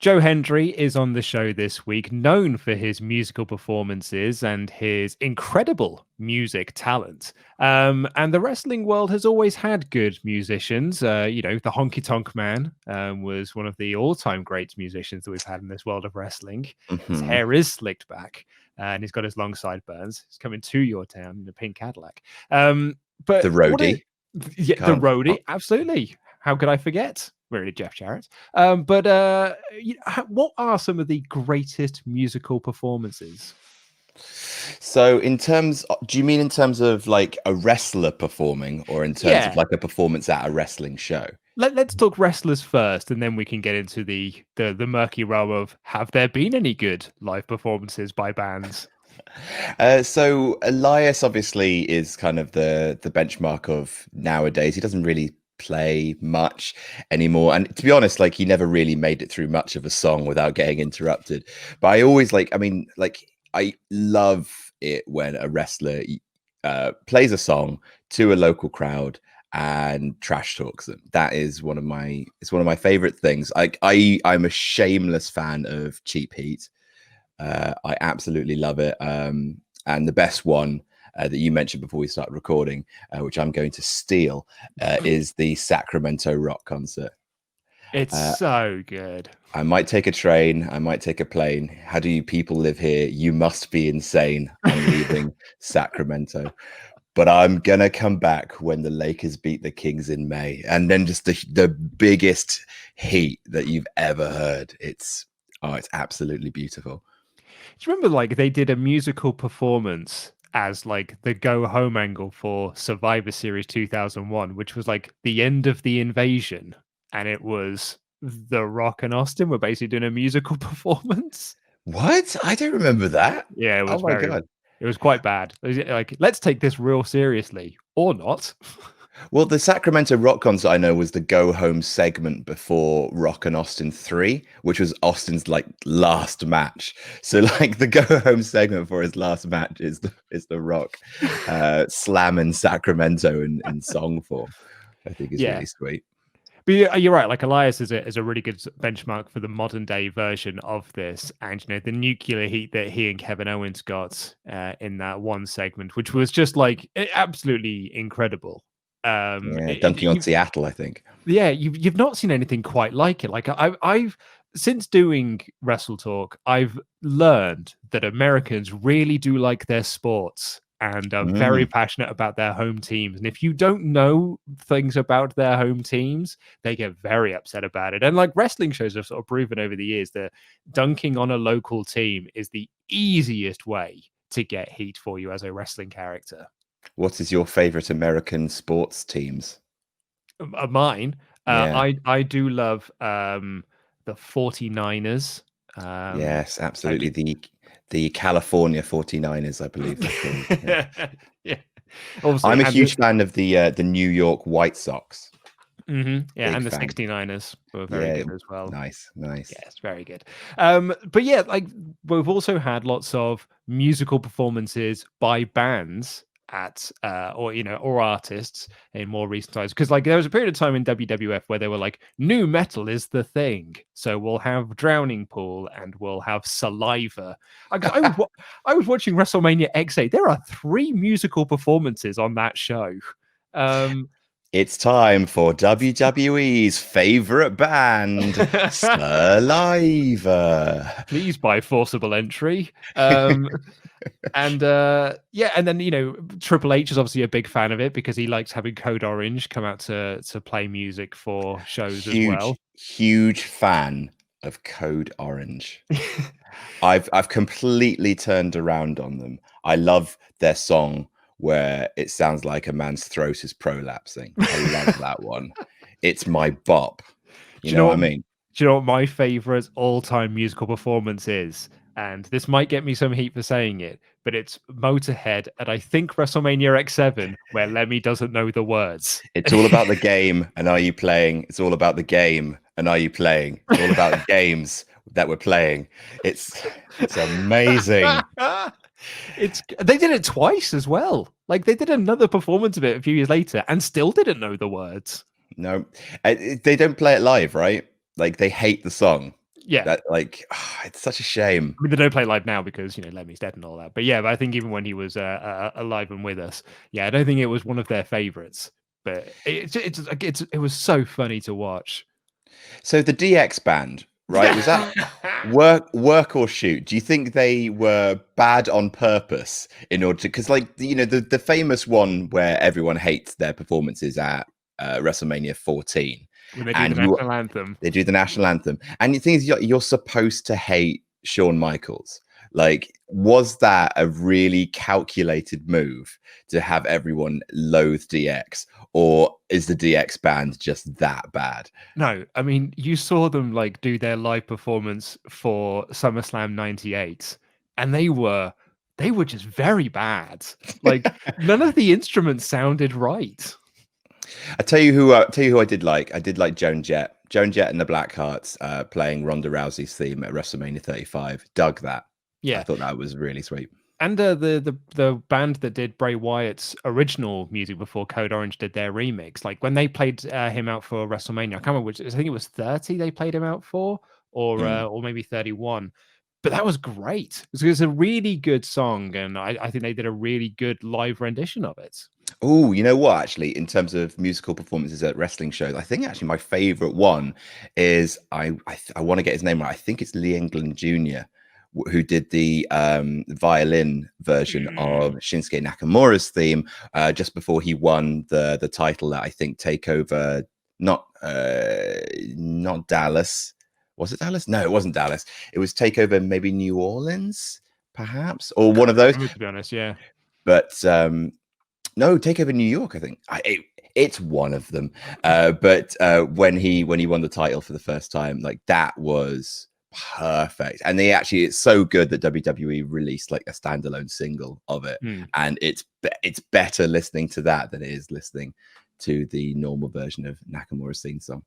Joe Hendry is on the show this week, known for his musical performances and his incredible music talent. And the wrestling world has always had good musicians. The Honky Tonk Man was one of the all-time great musicians that we've had in this world of wrestling. His hair is slicked back, and he's got his long sideburns. He's coming to your town in a pink Cadillac. But the roadie. The roadie, absolutely. How could I forget? Really, Jeff Jarrett. What are some of the greatest musical performances? So, do you mean in terms of like a wrestler performing, or in terms of like a performance at a wrestling show? Let's talk wrestlers first, and then we can get into the murky realm of, have there been any good live performances by bands? So Elias obviously is kind of the benchmark of nowadays. He doesn't really play much anymore, and to be honest, like, he never really made it through much of a song without getting interrupted. But I always I love it when a wrestler plays a song to a local crowd and trash talks them. That is one of my favorite things. I'm a shameless fan of Cheap Heat. I absolutely love it. And the best one that you mentioned before we started recording, which I'm going to steal, is the Sacramento Rock concert. It's so good. I might take a train. I might take a plane. How do you people live here? You must be insane. I'm leaving Sacramento. But I'm going to come back when the Lakers beat the Kings in May. And then just the biggest heat that you've ever heard. It's absolutely beautiful. Do you remember, like, they did a musical performance as like the go home angle for Survivor Series 2001, which was like the end of the invasion, and it was The Rock and Austin were basically doing a musical performance. What? I don't remember that. Yeah, it was God. It was quite bad. It was like, let's take this real seriously or not. Well, the Sacramento Rock concert I know was the go home segment before Rock and Austin 3, which was Austin's like last match. So like the go home segment for his last match is the Rock slamming Sacramento in song form. I think is really sweet. But you're right. Like, Elias is a really good benchmark for the modern day version of this, and the nuclear heat that he and Kevin Owens got in that one segment, which was just like absolutely incredible. Dunking on Seattle, I think. Yeah, you've not seen anything quite like it. Like, I've since doing WrestleTalk, I've learned that Americans really do like their sports and are very passionate about their home teams. And if you don't know things about their home teams, they get very upset about it. And like, wrestling shows have sort of proven over the years that dunking on a local team is the easiest way to get heat for you as a wrestling character. What is your favorite American sports teams? Mine, I do love the 49ers. Yes, absolutely. The California 49ers, I believe. Yeah. I'm a huge fan of the New York White Sox. Yeah, Big and the fan. 69ers were very good as well. Nice. Yes, very good. But yeah, like, we've also had lots of musical performances by bands at or artists in more recent times, because like there was a period of time in WWF where they were like, new metal is the thing, so we'll have Drowning Pool and we'll have Saliva. I was watching WrestleMania X8. There are 3 musical performances on that show. It's time for WWE's favorite band, Saliva. Please buy Forcible Entry. And then Triple H is obviously a big fan of it because he likes having Code Orange come out to play music for shows as well. Huge fan of Code Orange. I've completely turned around on them. I love their song where it sounds like a man's throat is prolapsing. I love that one. It's my bop. You know what I mean? Do you know what my favorite all-time musical performance is? And this might get me some heat for saying it, but it's Motorhead at, I think, WrestleMania X7, where Lemmy doesn't know the words. It's all about the game, and are you playing? It's all about the game, and are you playing? It's all about the games that we're playing. It's amazing. They did it twice as well. Like, they did another performance of it a few years later and still didn't know the words. No, they don't play it live, right? Like, they hate the song. Yeah. That like it's such a shame. I mean, they don't play live now because Lemmy's dead and all that. But yeah, but I think even when he was alive and with us, yeah, I don't think it was one of their favorites. But it was so funny to watch. So the DX band, right? Was that work or shoot? Do you think they were bad on purpose in order to? Because like the famous one where everyone hates their performances at WrestleMania 14, When they do the national anthem. They do the national anthem, and the thing is, you're supposed to hate Shawn Michaels. Like, was that a really calculated move to have everyone loathe DX, or is the DX band just that bad? No, I mean, you saw them like do their live performance for SummerSlam '98, and they were just very bad. Like none of the instruments sounded right. I tell you who I did like. I did like Joan Jett and the Blackhearts playing Ronda Rousey's theme at WrestleMania 35. Dug that. Yeah, I thought that was really sweet. And the band that did Bray Wyatt's original music before Code Orange did their remix, like when they played him out for WrestleMania, I can't remember which. I think it was 30 they played him out for, or maybe 31. But that was great. It was a really good song, and I think they did a really good live rendition of it. Oh, you know what? Actually, in terms of musical performances at wrestling shows, I think actually my favorite one is I want to get his name right. I think it's Lee England Jr., who did the violin version of Shinsuke Nakamura's theme just before he won the title at, I think, TakeOver, not Dallas. Was it Dallas? No, it wasn't Dallas. It was TakeOver, maybe New Orleans, perhaps, or one of those. To be honest, yeah. But no, TakeOver New York, I think. It's one of them. But when he won the title for the first time, like that was perfect. And it's so good that WWE released like a standalone single of it, and it's better listening to that than it is listening to the normal version of Nakamura's theme song.